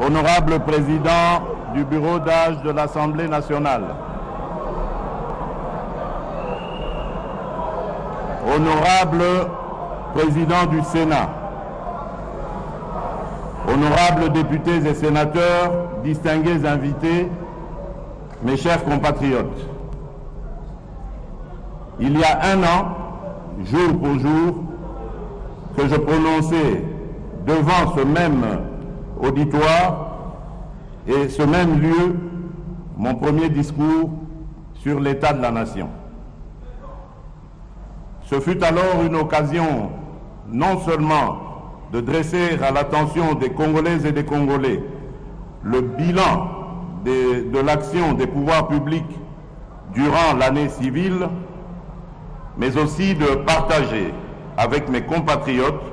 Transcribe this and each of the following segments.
Honorable Président du Bureau d'âge de l'Assemblée nationale, Honorable Président du Sénat, Honorables députés et sénateurs, distingués invités, mes chers compatriotes, il y a un an, jour pour jour, que je prononçais devant ce même auditoire et ce même lieu mon premier discours sur l'état de la nation. Ce fut alors une occasion non seulement de dresser à l'attention des Congolaises et des Congolais le bilan de l'action des pouvoirs publics durant l'année civile, mais aussi de partager avec mes compatriotes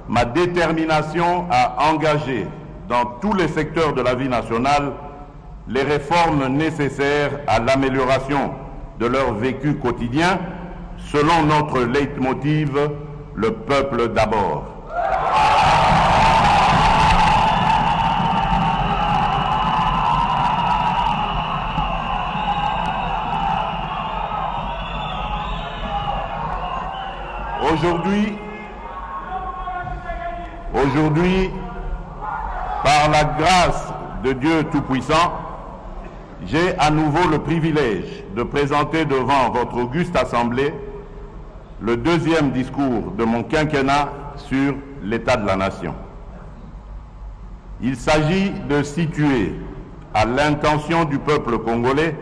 ma détermination à engager dans tous les secteurs de la vie nationale les réformes nécessaires à l'amélioration de leur vécu quotidien selon notre leitmotiv « Le peuple d'abord ». Aujourd'hui, par la grâce de Dieu Tout-Puissant, j'ai à nouveau le privilège de présenter devant votre auguste Assemblée le deuxième discours de mon quinquennat sur l'état de la nation. Il s'agit de situer à l'intention du peuple congolais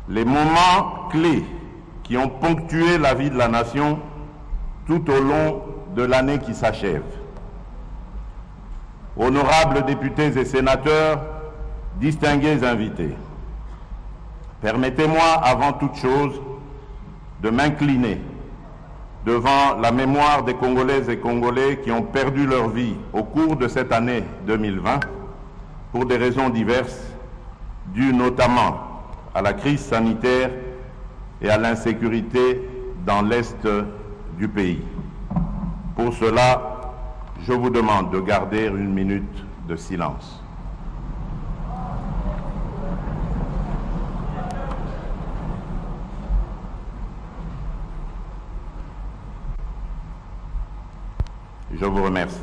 les moments clés qui ont ponctué la vie de la nation tout au long de l'année qui s'achève. Honorables députés et sénateurs, distingués invités, permettez-moi avant toute chose de m'incliner devant la mémoire des Congolaises et Congolais qui ont perdu leur vie au cours de cette année 2020 pour des raisons diverses, dues notamment à la crise sanitaire et à l'insécurité dans l'Est du pays. Pour cela, je vous demande de garder une minute de silence. Je vous remercie.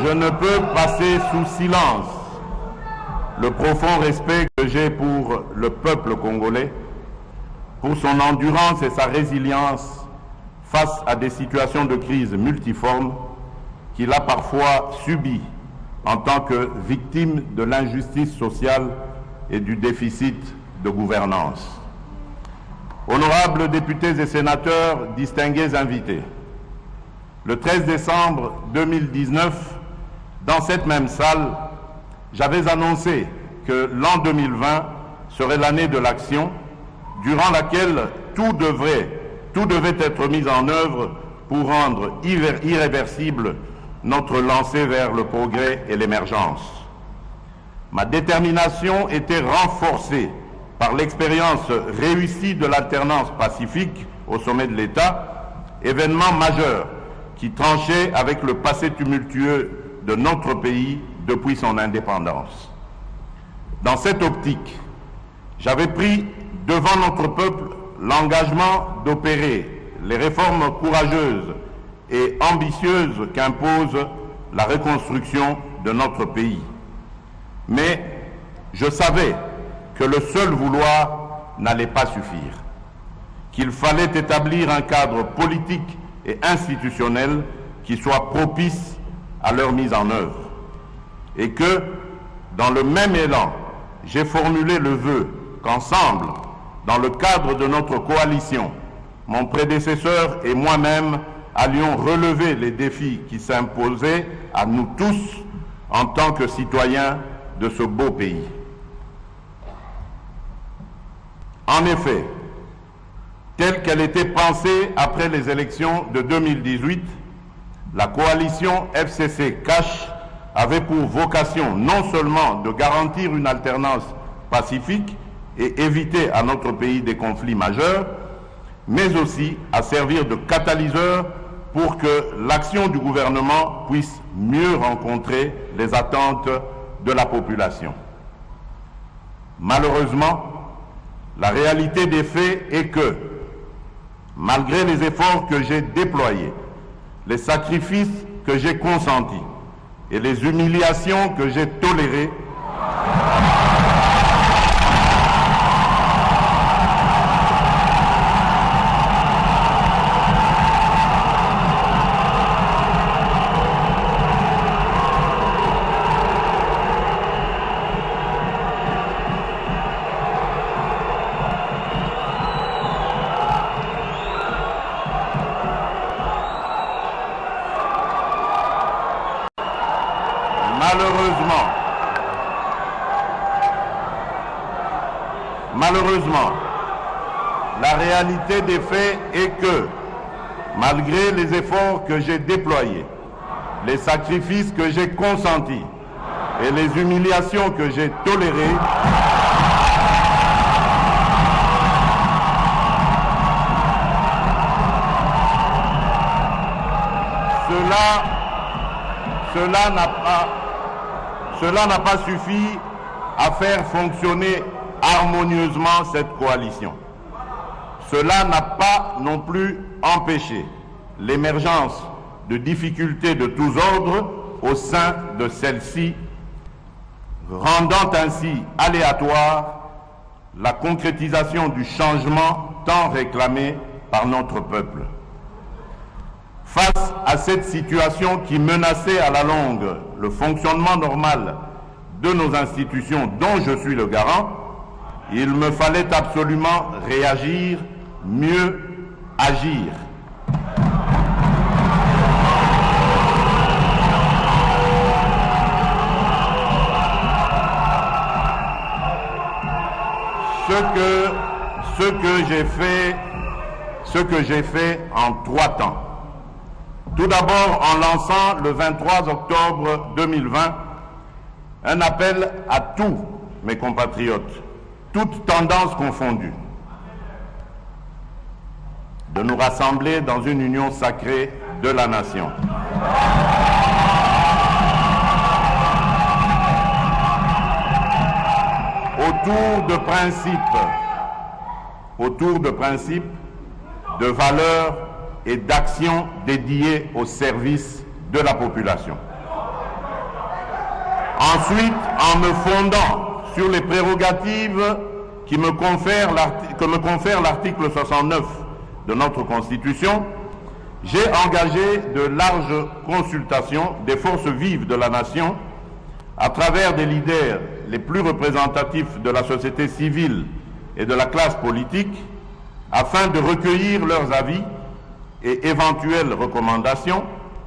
Je ne peux passer sous silence le profond respect que j'ai pour le peuple congolais, pour son endurance et sa résilience face à des situations de crise multiformes qu'il a parfois subies en tant que victime de l'injustice sociale et du déficit de gouvernance. Honorables députés et sénateurs, distingués invités, le 13 décembre 2019, dans cette même salle, j'avais annoncé que l'an 2020 serait l'année de l'action, durant laquelle tout devait être mis en œuvre pour rendre irréversible notre lancée vers le progrès et l'émergence. Ma détermination était renforcée par l'expérience réussie de l'alternance pacifique au sommet de l'État, événement majeur qui tranchait avec le passé tumultueux de notre pays depuis son indépendance. Dans cette optique, j'avais pris devant notre peuple l'engagement d'opérer les réformes courageuses et ambitieuses qu'impose la reconstruction de notre pays. Mais je savais que le seul vouloir n'allait pas suffire, qu'il fallait établir un cadre politique et institutionnel qui soit propice à leur mise en œuvre. Et que, dans le même élan, j'ai formulé le vœu qu'ensemble, dans le cadre de notre coalition, mon prédécesseur et moi-même allions relever les défis qui s'imposaient à nous tous en tant que citoyens de ce beau pays. En effet, telle qu'elle était pensée après les élections de 2018, la coalition FCC-CACH avait pour vocation non seulement de garantir une alternance pacifique et éviter à notre pays des conflits majeurs, mais aussi à servir de catalyseur pour que l'action du gouvernement puisse mieux rencontrer les attentes de la population. Malheureusement, la réalité des faits est que, malgré les efforts que j'ai déployés, les sacrifices que j'ai consentis et les humiliations que j'ai tolérées, Malheureusement, la réalité des faits est que, malgré les efforts que j'ai déployés, les sacrifices que j'ai consentis et les humiliations que j'ai tolérées, cela n'a pas suffi à faire fonctionner harmonieusement cette coalition. Cela n'a pas non plus empêché l'émergence de difficultés de tous ordres au sein de celle-ci, rendant ainsi aléatoire la concrétisation du changement tant réclamé par notre peuple. Face à cette situation qui menaçait à la longue le fonctionnement normal de nos institutions dont je suis le garant, il me fallait absolument réagir, mieux agir. Ce que j'ai fait en 3 temps. Tout d'abord en lançant le 23 octobre 2020 un appel à tous mes compatriotes, toutes tendances confondues, de nous rassembler dans une union sacrée de la nation. Autour de principes, de valeurs et d'actions dédiées au service de la population. Ensuite, en me fondant sur les prérogatives que me confère l'article 69 de notre Constitution, j'ai engagé de larges consultations des forces vives de la nation à travers des leaders les plus représentatifs de la société civile et de la classe politique afin de recueillir leurs avis et éventuelles recommandations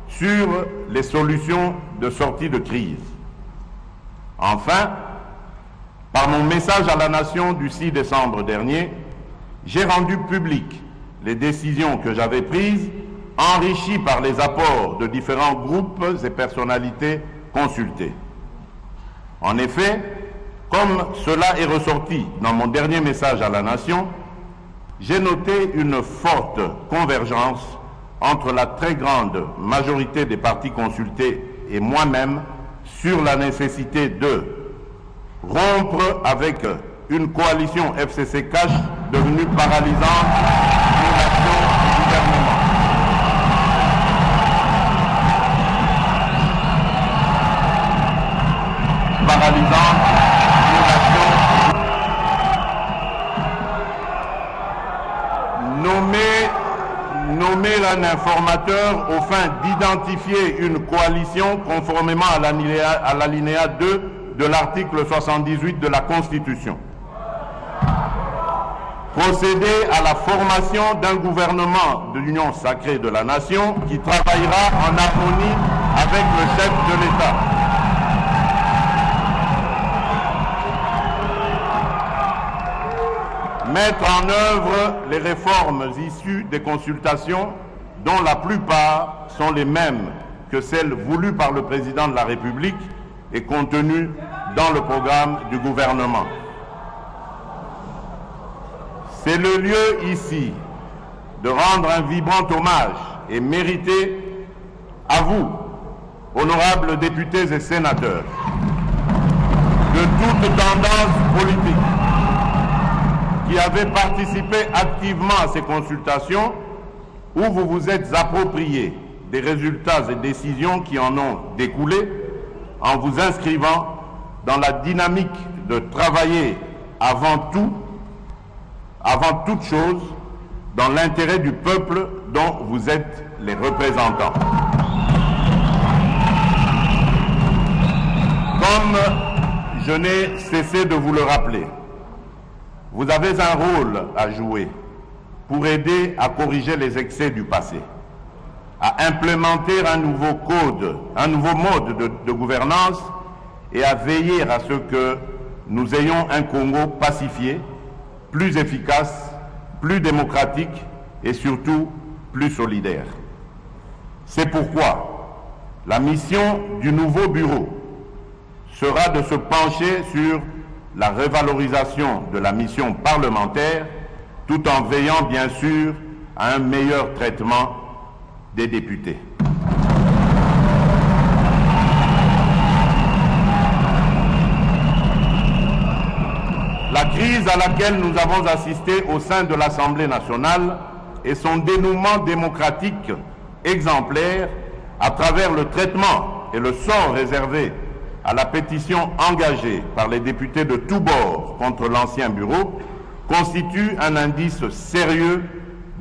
sur les solutions de sortie de crise. Enfin, par mon message à la nation du 6 décembre dernier, j'ai rendu public les décisions que j'avais prises, enrichies par les apports de différents groupes et personnalités consultées. En effet, comme cela est ressorti dans mon dernier message à la nation, j'ai noté une forte convergence entre la très grande majorité des partis consultés et moi-même sur la nécessité de rompre avec une coalition FCC-CACH devenue paralysante pour l'action du gouvernement. Paralysante pour l'action. Nommer un informateur aux fins d'identifier une coalition conformément à l'alinéa 2 de l'article 78 de la Constitution. Procéder à la formation d'un gouvernement de l'Union sacrée de la nation qui travaillera en harmonie avec le chef de l'État. Mettre en œuvre les réformes issues des consultations, dont la plupart sont les mêmes que celles voulues par le président de la République et contenues dans le programme du gouvernement. C'est le lieu ici de rendre un vibrant hommage et mérité à vous, honorables députés et sénateurs, de toute tendance politique, qui avez participé activement à ces consultations où vous vous êtes appropriés des résultats et décisions qui en ont découlé en vous inscrivant dans la dynamique de travailler avant toute chose, dans l'intérêt du peuple dont vous êtes les représentants. Comme je n'ai cessé de vous le rappeler, vous avez un rôle à jouer pour aider à corriger les excès du passé, à implémenter un nouveau code, un nouveau mode de gouvernance et à veiller à ce que nous ayons un Congo pacifié, plus efficace, plus démocratique et surtout plus solidaire. C'est pourquoi la mission du nouveau bureau sera de se pencher sur la revalorisation de la mission parlementaire, tout en veillant bien sûr à un meilleur traitement des députés. La crise à laquelle nous avons assisté au sein de l'Assemblée nationale et son dénouement démocratique exemplaire à travers le traitement et le sort réservé à la pétition engagée par les députés de tous bords contre l'ancien bureau constitue un indice sérieux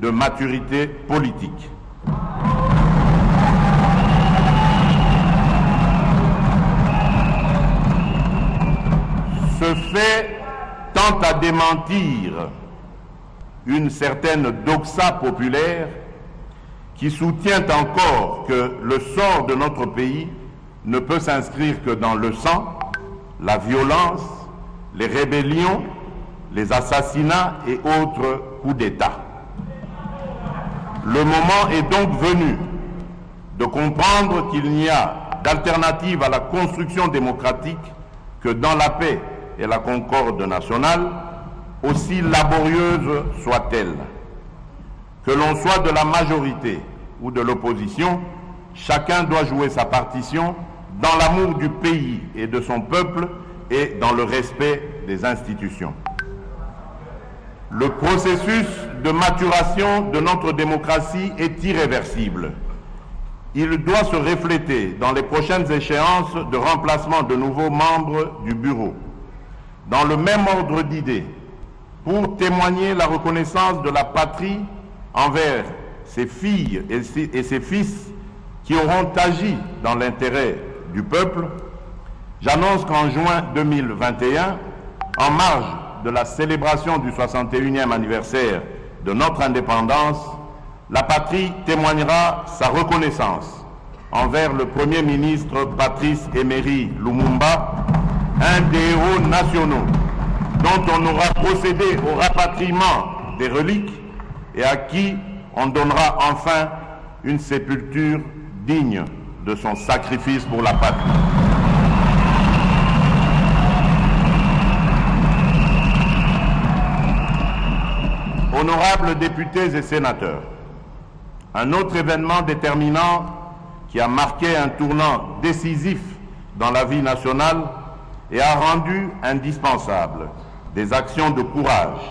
de maturité politique. Ce fait tend à démentir une certaine doxa populaire qui soutient encore que le sort de notre pays ne peut s'inscrire que dans le sang, la violence, les rébellions, les assassinats et autres coups d'État. Le moment est donc venu de comprendre qu'il n'y a d'alternative à la construction démocratique que dans la paix et la concorde nationale, aussi laborieuse soit-elle. Que l'on soit de la majorité ou de l'opposition, chacun doit jouer sa partition dans l'amour du pays et de son peuple et dans le respect des institutions. Le processus de maturation de notre démocratie est irréversible. Il doit se refléter dans les prochaines échéances de remplacement de nouveaux membres du bureau. Dans le même ordre d'idées, pour témoigner la reconnaissance de la patrie envers ses filles et ses fils qui auront agi dans l'intérêt du peuple, j'annonce qu'en juin 2021, en marge de la célébration du 61e anniversaire de notre indépendance, la patrie témoignera sa reconnaissance envers le Premier ministre Patrice Emery Lumumba, un des héros nationaux dont on aura procédé au rapatriement des reliques et à qui on donnera enfin une sépulture digne de son sacrifice pour la patrie. Honorables députés et sénateurs, un autre événement déterminant qui a marqué un tournant décisif dans la vie nationale et a rendu indispensable des actions de courage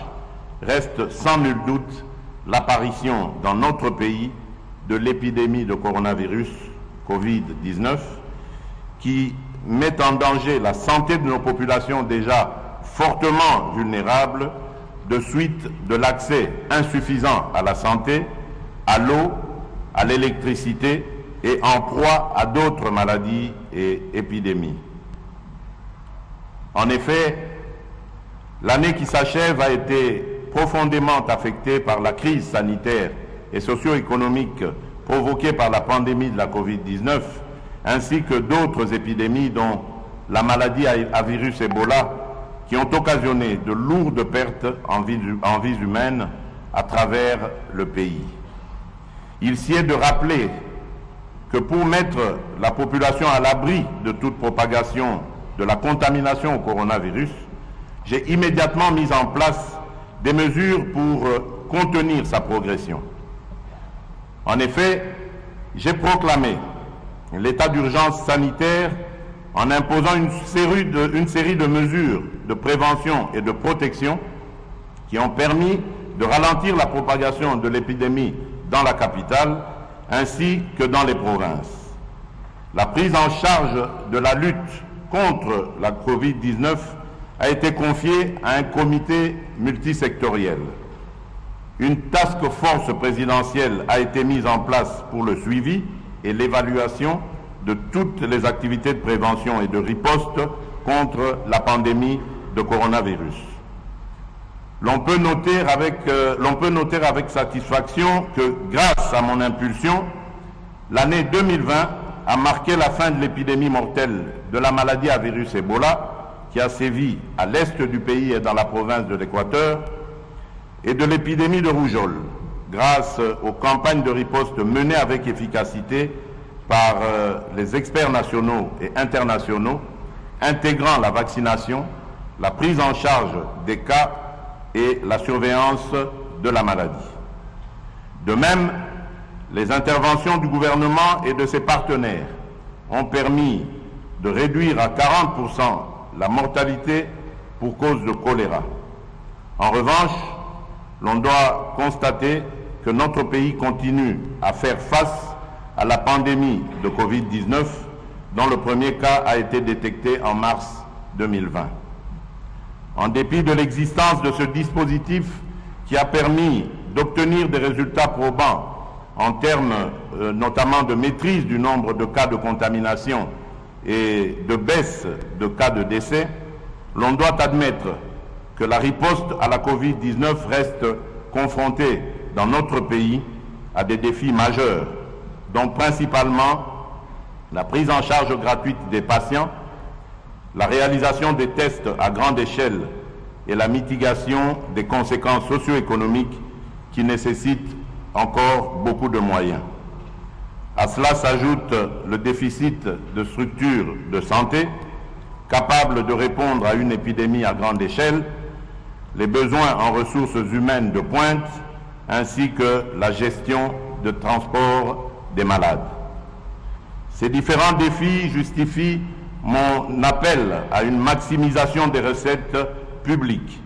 reste sans nul doute l'apparition dans notre pays de l'épidémie de coronavirus Covid-19 qui met en danger la santé de nos populations déjà fortement vulnérables de suite de l'accès insuffisant à la santé, à l'eau, à l'électricité et en proie à d'autres maladies et épidémies. En effet, l'année qui s'achève a été profondément affectée par la crise sanitaire et socio-économique provoquée par la pandémie de la Covid-19, ainsi que d'autres épidémies dont la maladie à virus Ebola qui ont occasionné de lourdes pertes en vies humaines à travers le pays. Il s'y est de rappeler que pour mettre la population à l'abri de toute propagation de la contamination au coronavirus, j'ai immédiatement mis en place des mesures pour contenir sa progression. En effet, j'ai proclamé l'état d'urgence sanitaire en imposant une série de mesures de prévention et de protection qui ont permis de ralentir la propagation de l'épidémie dans la capitale ainsi que dans les provinces. La prise en charge de la lutte contre la Covid-19 a été confiée à un comité multisectoriel. Une task force présidentielle a été mise en place pour le suivi et l'évaluation de toutes les activités de prévention et de riposte contre la pandémie de coronavirus. L'on peut noter avec satisfaction que, grâce à mon impulsion, l'année 2020 a marqué la fin de l'épidémie mortelle de la maladie à virus Ebola, qui a sévi à l'est du pays et dans la province de l'Équateur, et de l'épidémie de rougeole, grâce aux campagnes de riposte menées avec efficacité par les experts nationaux et internationaux, intégrant la vaccination, la prise en charge des cas et la surveillance de la maladie. De même, les interventions du gouvernement et de ses partenaires ont permis de réduire à 40% la mortalité pour cause de choléra. En revanche, l'on doit constater que notre pays continue à faire face à la pandémie de Covid-19, dont le premier cas a été détecté en mars 2020. En dépit de l'existence de ce dispositif qui a permis d'obtenir des résultats probants en termes notamment de maîtrise du nombre de cas de contamination et de baisse de cas de décès, l'on doit admettre que la riposte à la Covid-19 reste confrontée dans notre pays à des défis majeurs, dont principalement la prise en charge gratuite des patients, la réalisation des tests à grande échelle et la mitigation des conséquences socio-économiques qui nécessitent encore beaucoup de moyens. À cela s'ajoute le déficit de structures de santé capables de répondre à une épidémie à grande échelle, les besoins en ressources humaines de pointe, ainsi que la gestion de transport des malades. Ces différents défis justifient mon appel à une maximisation des recettes publiques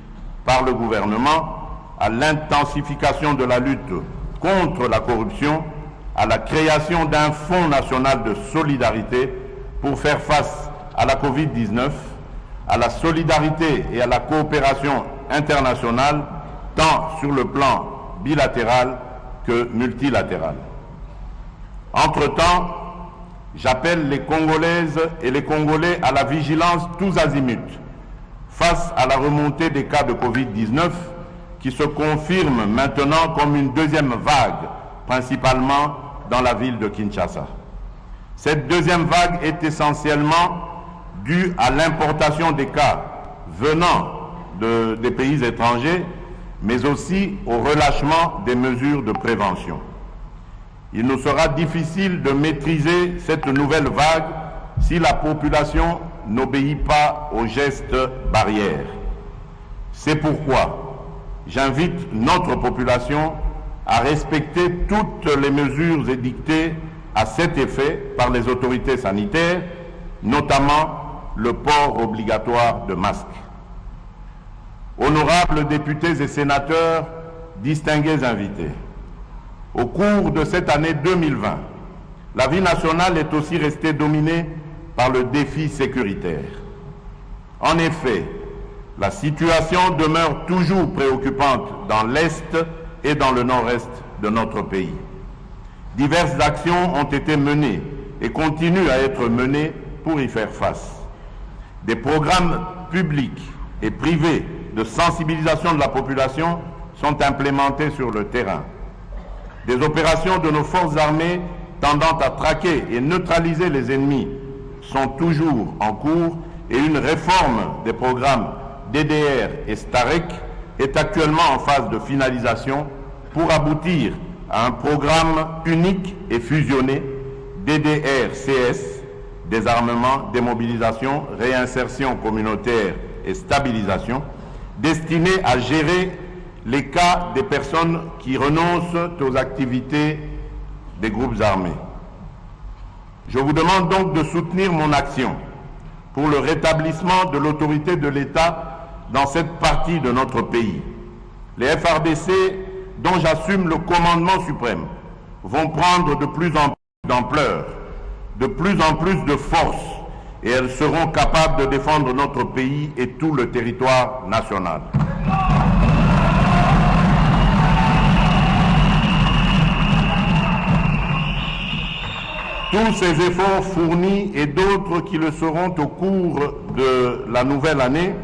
par le gouvernement, à l'intensification de la lutte contre la corruption, à la création d'un fonds national de solidarité pour faire face à la Covid-19, à la solidarité et à la coopération internationale, tant sur le plan bilatéral que multilatéral. Entre-temps, j'appelle les Congolaises et les Congolais à la vigilance tous azimuts face à la remontée des cas de Covid-19 qui se confirme maintenant comme une deuxième vague, principalement dans la ville de Kinshasa. Cette deuxième vague est essentiellement due à l'importation des cas venant des pays étrangers, mais aussi au relâchement des mesures de prévention. Il nous sera difficile de maîtriser cette nouvelle vague si la population n'obéit pas aux gestes barrières. C'est pourquoi j'invite notre population à respecter toutes les mesures édictées à cet effet par les autorités sanitaires, notamment le port obligatoire de masques. Honorables députés et sénateurs, distingués invités, au cours de cette année 2020, la vie nationale est aussi restée dominée par le défi sécuritaire. En effet, la situation demeure toujours préoccupante dans l'Est et dans le Nord-Est de notre pays. Diverses actions ont été menées et continuent à être menées pour y faire face. Des programmes publics et privés de sensibilisation de la population sont implémentés sur le terrain. Des opérations de nos forces armées tendant à traquer et neutraliser les ennemis sont toujours en cours et une réforme des programmes DDR et STAREC est actuellement en phase de finalisation pour aboutir à un programme unique et fusionné DDR-CS, désarmement, démobilisation, réinsertion communautaire et stabilisation, destiné à gérer les cas des personnes qui renoncent aux activités des groupes armés. Je vous demande donc de soutenir mon action pour le rétablissement de l'autorité de l'État dans cette partie de notre pays. Les FARDC, dont j'assume le commandement suprême, vont prendre de plus en plus d'ampleur, de plus en plus de force, et elles seront capables de défendre notre pays et tout le territoire national. Tous ces efforts fournis et d'autres qui le seront au cours de la nouvelle année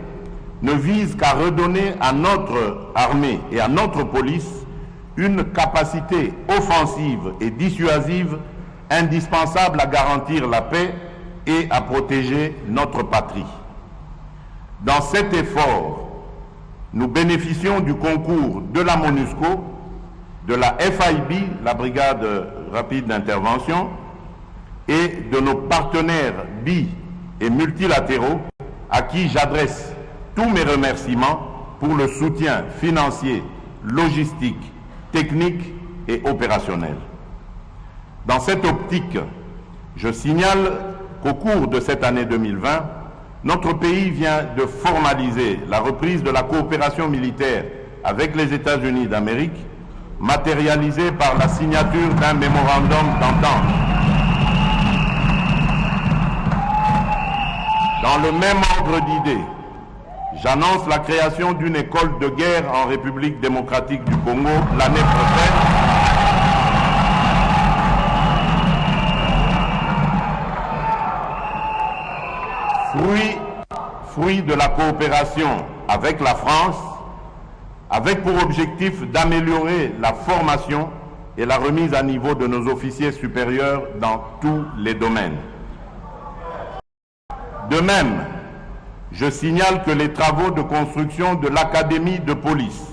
ne visent qu'à redonner à notre armée et à notre police une capacité offensive et dissuasive indispensable à garantir la paix et à protéger notre patrie. Dans cet effort, nous bénéficions du concours de la MONUSCO, de la FIB, la Brigade rapide d'intervention, et de nos partenaires bi- et multilatéraux à qui j'adresse tous mes remerciements pour le soutien financier, logistique, technique et opérationnel. Dans cette optique, je signale qu'au cours de cette année 2020, notre pays vient de formaliser la reprise de la coopération militaire avec les États-Unis d'Amérique, matérialisée par la signature d'un mémorandum d'entente. Dans le même ordre d'idées, j'annonce la création d'une école de guerre en République démocratique du Congo l'année prochaine. Fruit de la coopération avec la France, avec pour objectif d'améliorer la formation et la remise à niveau de nos officiers supérieurs dans tous les domaines. De même, je signale que les travaux de construction de l'Académie de police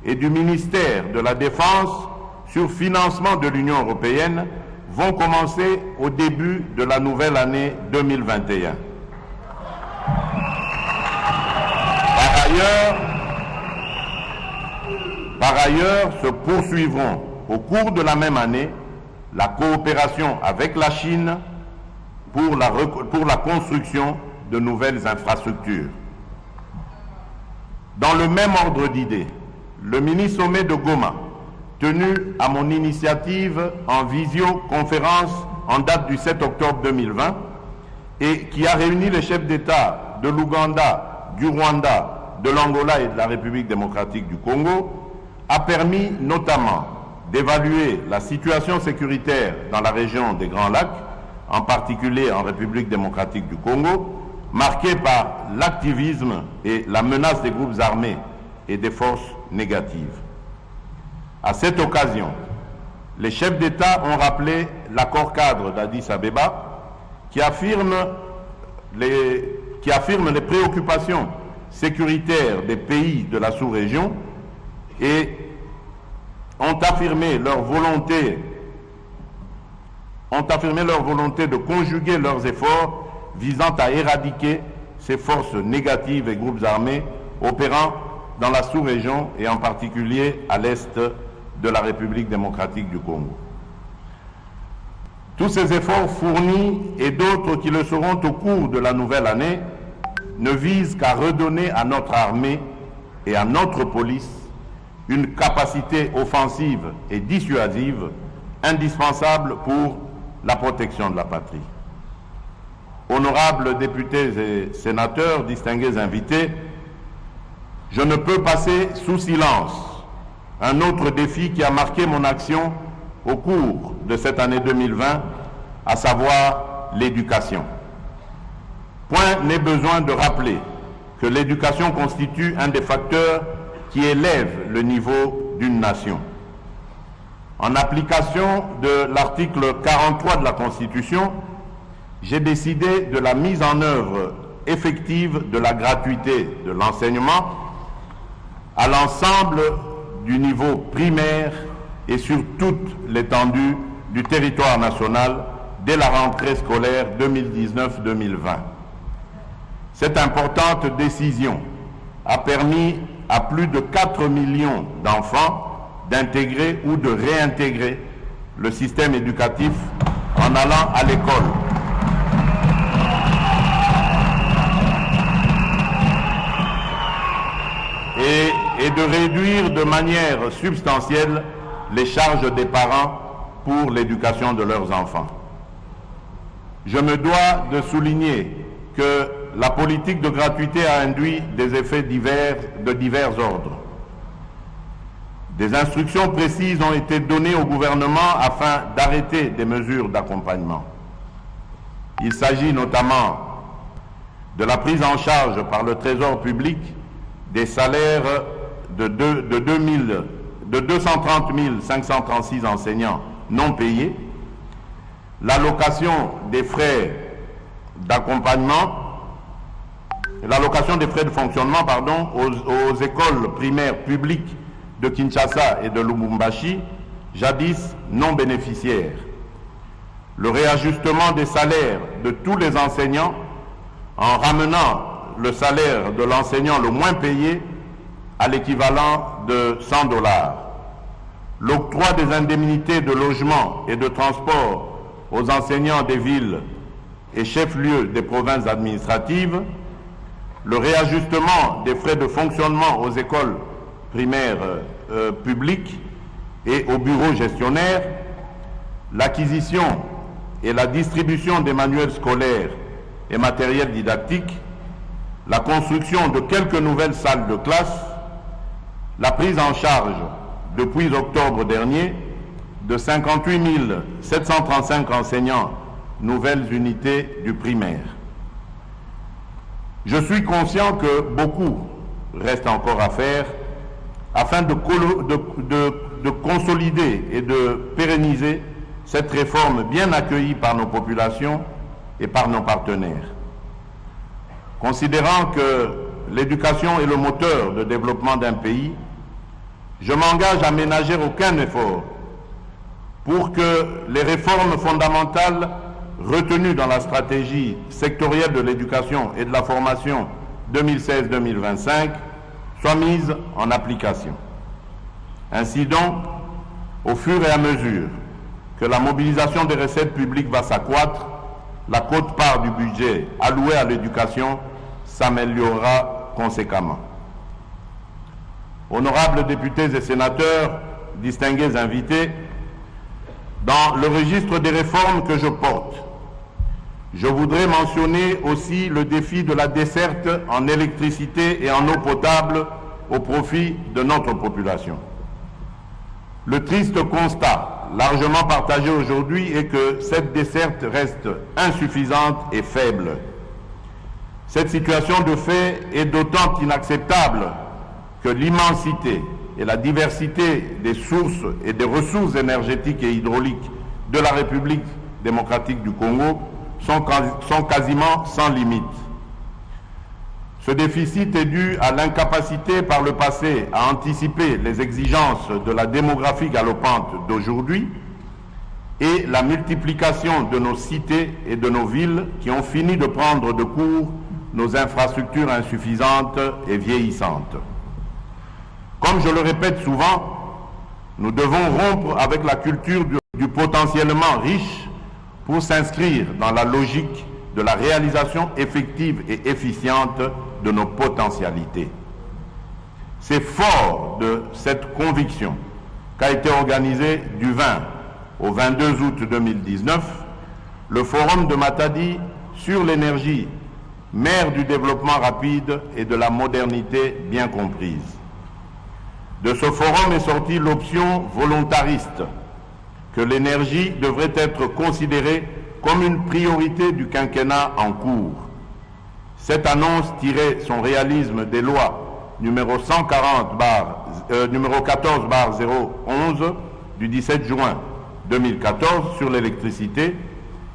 et du ministère de la Défense sur financement de l'Union européenne vont commencer au début de la nouvelle année 2021. Par ailleurs, se poursuivront au cours de la même année la coopération avec la Chine pour la construction de nouvelles infrastructures. Dans le même ordre d'idées, le mini-sommet de Goma, tenu à mon initiative en visioconférence en date du 7 octobre 2020 et qui a réuni les chefs d'État de l'Ouganda, du Rwanda, de l'Angola et de la République démocratique du Congo, a permis notamment d'évaluer la situation sécuritaire dans la région des Grands Lacs, en particulier en République démocratique du Congo, marquée par l'activisme et la menace des groupes armés et des forces négatives. À cette occasion, les chefs d'État ont rappelé l'accord cadre d'Addis Abeba qui affirme les préoccupations sécuritaires des pays de la sous-région et ont affirmé leur volonté de conjuguer leurs efforts visant à éradiquer ces forces négatives et groupes armés opérant dans la sous-région et en particulier à l'est de la République démocratique du Congo. Tous ces efforts fournis et d'autres qui le seront au cours de la nouvelle année ne visent qu'à redonner à notre armée et à notre police une capacité offensive et dissuasive indispensable pour la protection de la patrie. Honorables députés et sénateurs, distingués invités, je ne peux passer sous silence un autre défi qui a marqué mon action au cours de cette année 2020, à savoir l'éducation. Point n'est besoin de rappeler que l'éducation constitue un des facteurs qui élève le niveau d'une nation. En application de l'article 43 de la Constitution, j'ai décidé de la mise en œuvre effective de la gratuité de l'enseignement à l'ensemble du niveau primaire et sur toute l'étendue du territoire national dès la rentrée scolaire 2019-2020. Cette importante décision a permis à plus de 4 millions d'enfants d'intégrer ou de réintégrer le système éducatif en allant à l'école. Et de réduire de manière substantielle les charges des parents pour l'éducation de leurs enfants. Je me dois de souligner que la politique de gratuité a induit des effets de divers ordres. Des instructions précises ont été données au gouvernement afin d'arrêter des mesures d'accompagnement. Il s'agit notamment de la prise en charge par le Trésor public des salaires de 230 536 enseignants non payés, l'allocation des frais d'accompagnement, l'allocation des frais de fonctionnement aux écoles primaires publiques de Kinshasa et de Lubumbashi, jadis non bénéficiaires, le réajustement des salaires de tous les enseignants en ramenant le salaire de l'enseignant le moins payé à l'équivalent de 100 $, l'octroi des indemnités de logement et de transport aux enseignants des villes et chefs-lieux des provinces administratives, le réajustement des frais de fonctionnement aux écoles primaires publiques et aux bureaux gestionnaires, l'acquisition et la distribution des manuels scolaires et matériels didactiques, la construction de quelques nouvelles salles de classe, la prise en charge depuis octobre dernier de 58 735 enseignants, nouvelles unités du primaire. Je suis conscient que beaucoup reste encore à faire afin de consolider et de pérenniser cette réforme bien accueillie par nos populations et par nos partenaires. Considérant que l'éducation est le moteur de développement d'un pays, je m'engage à ménager aucun effort pour que les réformes fondamentales retenues dans la stratégie sectorielle de l'éducation et de la formation 2016-2025 soient mises en application. Ainsi donc, au fur et à mesure que la mobilisation des recettes publiques va s'accroître, la quote-part du budget alloué à l'éducation s'améliorera conséquemment. Honorables députés et sénateurs, distingués invités, dans le registre des réformes que je porte, je voudrais mentionner aussi le défi de la desserte en électricité et en eau potable au profit de notre population. Le triste constat, largement partagé aujourd'hui, est que cette desserte reste insuffisante et faible. Cette situation de fait est d'autant inacceptable que l'immensité et la diversité des sources et des ressources énergétiques et hydrauliques de la République démocratique du Congo sont quasiment sans limite. Ce déficit est dû à l'incapacité par le passé à anticiper les exigences de la démographie galopante d'aujourd'hui et la multiplication de nos cités et de nos villes qui ont fini de prendre de court nos infrastructures insuffisantes et vieillissantes. Comme je le répète souvent, nous devons rompre avec la culture du potentiellement riche pour s'inscrire dans la logique de la réalisation effective et efficiente de nos potentialités. C'est fort de cette conviction qu'a été organisé du 20 au 22 août 2019 le Forum de Matadi sur l'énergie, mère du développement rapide et de la modernité bien comprise. De ce forum est sortie l'option volontariste que l'énergie devrait être considérée comme une priorité du quinquennat en cours. Cette annonce tirait son réalisme des lois numéro 14/011 du 17 juin 2014 sur l'électricité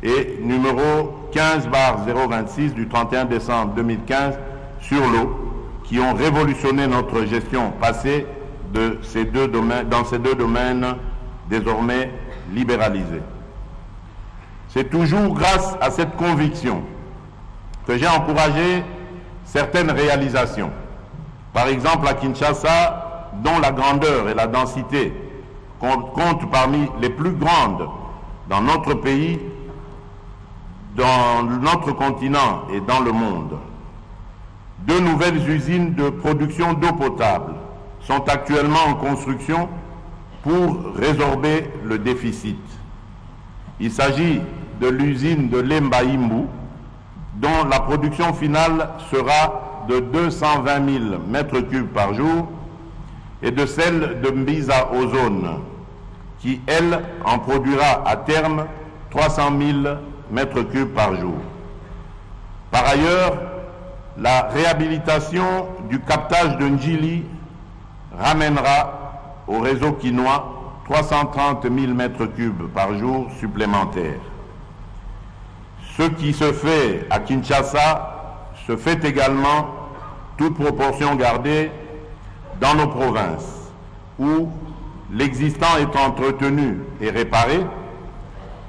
et numéro 15/026 du 31 décembre 2015 sur l'eau qui ont révolutionné notre gestion passée dans ces deux domaines désormais libéralisés. C'est toujours grâce à cette conviction que j'ai encouragé certaines réalisations. Par exemple, à Kinshasa, dont la grandeur et la densité comptent parmi les plus grandes dans notre pays, dans notre continent et dans le monde. 2 nouvelles usines de production d'eau potable sont actuellement en construction pour résorber le déficit. Il s'agit de l'usine de Lemba-Imbu, dont la production finale sera de 220 000 m3 par jour, et de celle de Mbiza Ozone, qui, elle, en produira à terme 300 000 m3 par jour. Par ailleurs, la réhabilitation du captage de Njili ramènera au réseau quinois 330 000 m3 par jour supplémentaires. Ce qui se fait à Kinshasa se fait également, toute proportion gardée, dans nos provinces, où l'existant est entretenu et réparé,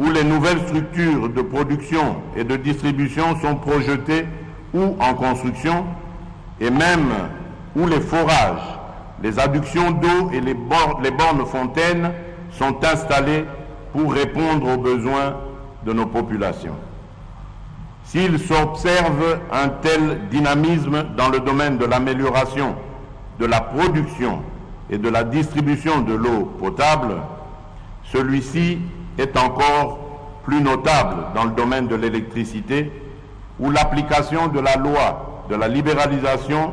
où les nouvelles structures de production et de distribution sont projetées ou en construction, et même où les forages, les adductions d'eau et les bornes fontaines sont installées pour répondre aux besoins de nos populations. S'il s'observe un tel dynamisme dans le domaine de l'amélioration de la production et de la distribution de l'eau potable, celui-ci est encore plus notable dans le domaine de l'électricité, où l'application de la loi de la libéralisation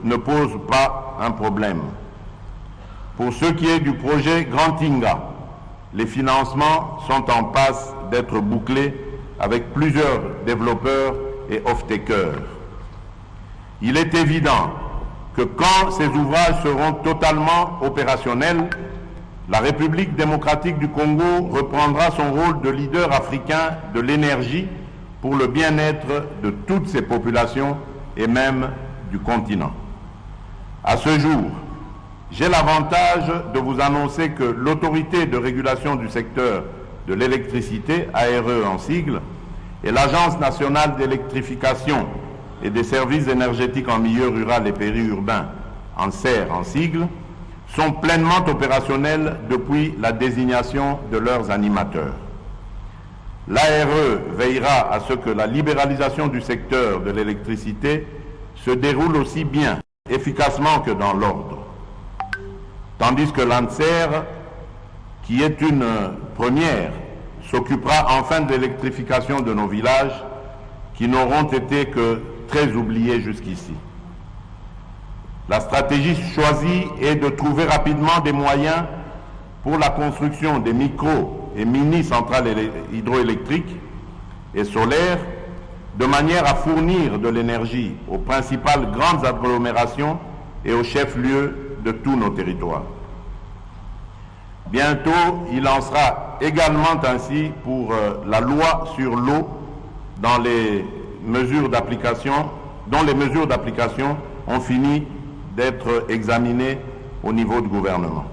ne pose pas un problème. Pour ce qui est du projet Grand Inga, les financements sont en passe d'être bouclés avec plusieurs développeurs et off-takers. Il est évident que quand ces ouvrages seront totalement opérationnels, la République démocratique du Congo reprendra son rôle de leader africain de l'énergie pour le bien-être de toutes ses populations et même du continent. À ce jour, j'ai l'avantage de vous annoncer que l'autorité de régulation du secteur de l'électricité, ARE en sigle, et l'Agence nationale d'électrification et des services énergétiques en milieu rural et périurbain, ANSER en sigle, sont pleinement opérationnels depuis la désignation de leurs animateurs. L'ARE veillera à ce que la libéralisation du secteur de l'électricité se déroule aussi bien, efficacement que dans l'ordre. Tandis que l'ANSER, qui est une première, s'occupera enfin de l'électrification de nos villages qui n'auront été que très oubliés jusqu'ici. La stratégie choisie est de trouver rapidement des moyens pour la construction des micro- et mini-centrales hydroélectriques et solaires, de manière à fournir de l'énergie aux principales grandes agglomérations et aux chefs-lieux de tous nos territoires. Bientôt, il en sera également ainsi pour la loi sur l'eau, dont les mesures d'application ont fini d'être examinées au niveau du gouvernement.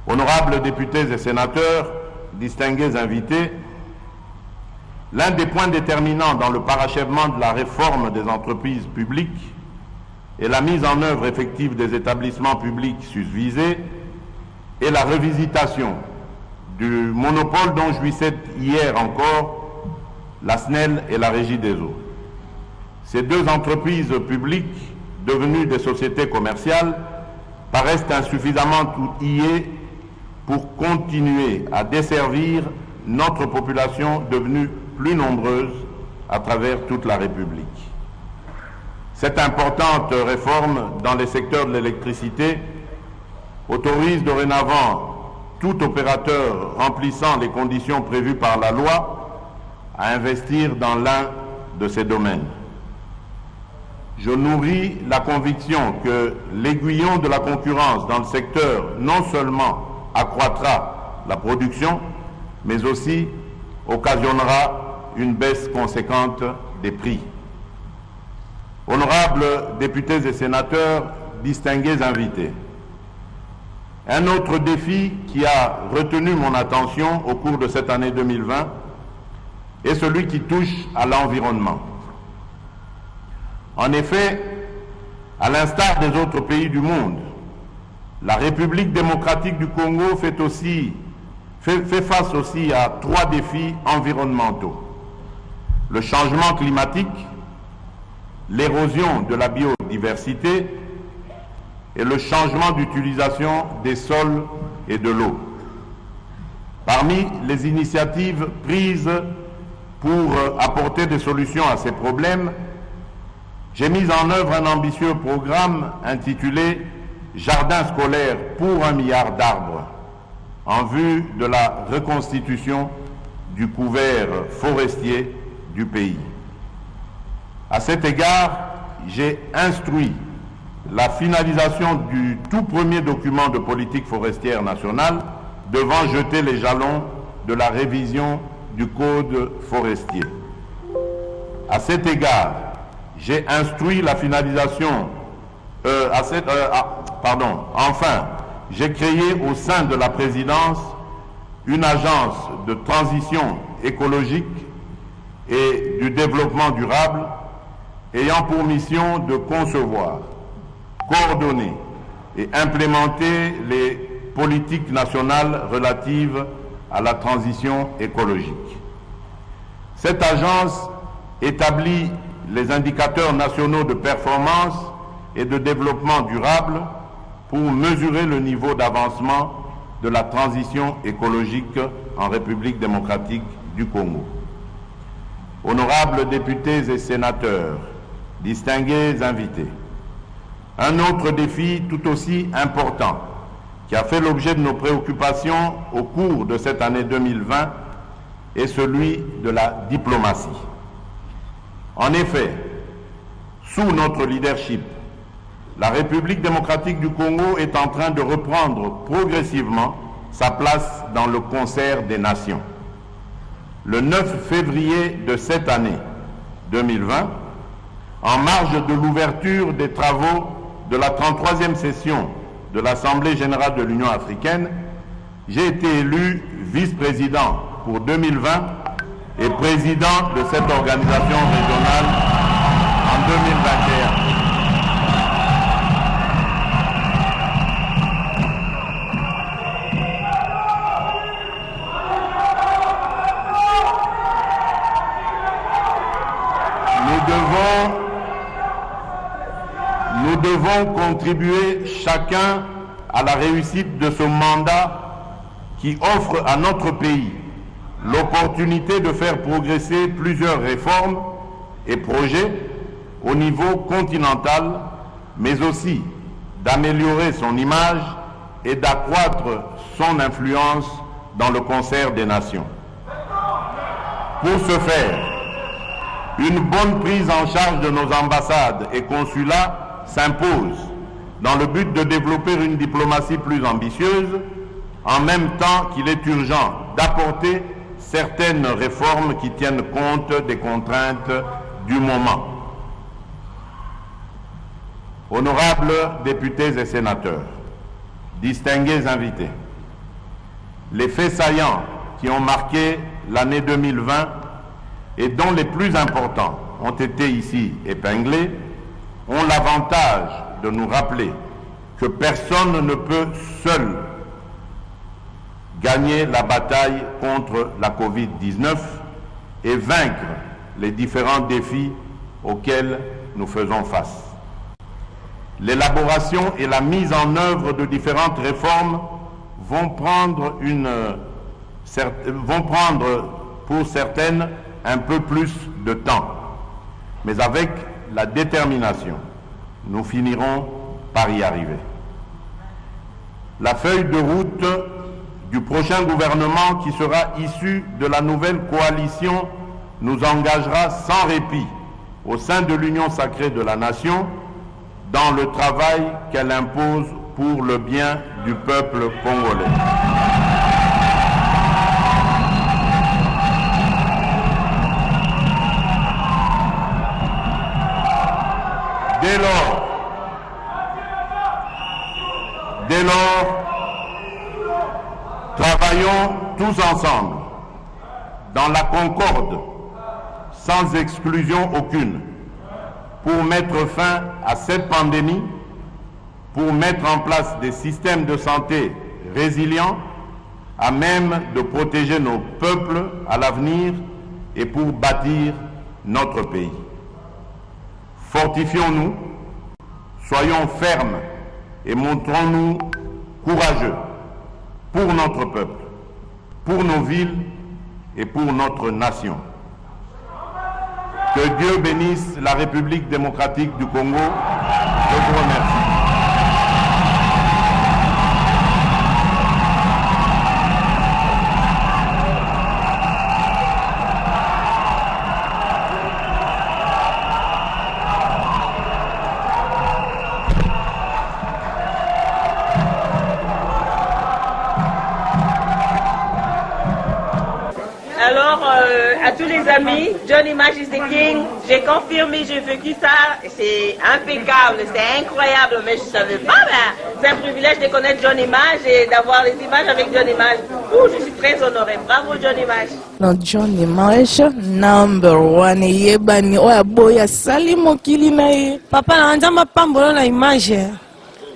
Honorables députés et sénateurs, distingués invités, l'un des points déterminants dans le parachèvement de la réforme des entreprises publiques et la mise en œuvre effective des établissements publics susvisés est la revisitation du monopole dont jouissait hier encore la SNEL et la Régie des eaux. Ces deux entreprises publiques, devenues des sociétés commerciales, paraissent insuffisamment outillées pour continuer à desservir notre population devenue plus nombreuse à travers toute la République. Cette importante réforme dans les secteurs de l'électricité autorise dorénavant tout opérateur remplissant les conditions prévues par la loi à investir dans l'un de ces domaines. Je nourris la conviction que l'aiguillon de la concurrence dans le secteur non seulement accroîtra la production, mais aussi occasionnera une baisse conséquente des prix. Honorables députés et sénateurs, distingués invités, un autre défi qui a retenu mon attention au cours de cette année 2020 est celui qui touche à l'environnement. En effet, à l'instar des autres pays du monde, la République démocratique du Congo fait face aussi à 3 défis environnementaux. Le changement climatique, l'érosion de la biodiversité et le changement d'utilisation des sols et de l'eau. Parmi les initiatives prises pour apporter des solutions à ces problèmes, j'ai mis en œuvre un ambitieux programme intitulé « Jardin scolaire pour 1 milliard d'arbres » en vue de la reconstitution du couvert forestier du pays. À cet égard, j'ai instruit la finalisation du tout premier document de politique forestière nationale devant jeter les jalons de la révision du Code forestier. À cet égard, j'ai instruit la finalisation... Enfin, j'ai créé au sein de la présidence une agence de transition écologique et du développement durable ayant pour mission de concevoir, coordonner et implémenter les politiques nationales relatives à la transition écologique. Cette agence établit les indicateurs nationaux de performance et de développement durable pour mesurer le niveau d'avancement de la transition écologique en République démocratique du Congo. Honorables députés et sénateurs, distingués invités, un autre défi tout aussi important qui a fait l'objet de nos préoccupations au cours de cette année 2020 est celui de la diplomatie. En effet, sous notre leadership, la République démocratique du Congo est en train de reprendre progressivement sa place dans le concert des nations. Le 9 février de cette année 2020, en marge de l'ouverture des travaux de la 33e session de l'Assemblée générale de l'Union africaine, j'ai été élu vice-président pour 2020 et président de cette organisation régionale en 2021. Nous devons contribuer chacun à la réussite de ce mandat qui offre à notre pays l'opportunité de faire progresser plusieurs réformes et projets au niveau continental, mais aussi d'améliorer son image et d'accroître son influence dans le concert des nations. Pour ce faire, une bonne prise en charge de nos ambassades et consulats s'impose dans le but de développer une diplomatie plus ambitieuse, en même temps qu'il est urgent d'apporter certaines réformes qui tiennent compte des contraintes du moment. Honorables députés et sénateurs, distingués invités, les faits saillants qui ont marqué l'année 2020 et dont les plus importants ont été ici épinglés ont l'avantage de nous rappeler que personne ne peut seul gagner la bataille contre la Covid-19 et vaincre les différents défis auxquels nous faisons face. L'élaboration et la mise en œuvre de différentes réformes vont prendre pour certaines un peu plus de temps, mais avec la détermination, nous finirons par y arriver. La feuille de route du prochain gouvernement qui sera issu de la nouvelle coalition nous engagera sans répit au sein de l'Union sacrée de la nation dans le travail qu'elle impose pour le bien du peuple congolais. Dès lors, travaillons tous ensemble, dans la concorde, sans exclusion aucune, pour mettre fin à cette pandémie, pour mettre en place des systèmes de santé résilients, à même de protéger nos peuples à l'avenir et pour bâtir notre pays. Fortifions-nous, soyons fermes et montrons-nous courageux pour notre peuple, pour nos villes et pour notre nation. Que Dieu bénisse la République démocratique du Congo. Je vous remercie. Alors, à tous les amis, John Image is the King. J'ai confirmé, j'ai vécu ça. C'est impeccable, c'est incroyable, mais je ne savais pas. C'est un privilège de connaître John Image et d'avoir les images avec John Image. Ouh, je suis très honorée. Bravo, John Image. Non, John Image, #1 yebani oya boya sali mokili na ye. Papa na nzamba pambolo na image.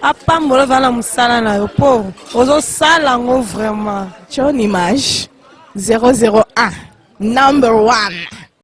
Apambolo vala musala na yo po. Ozo sala ngo vraiment. John Image 001 #1.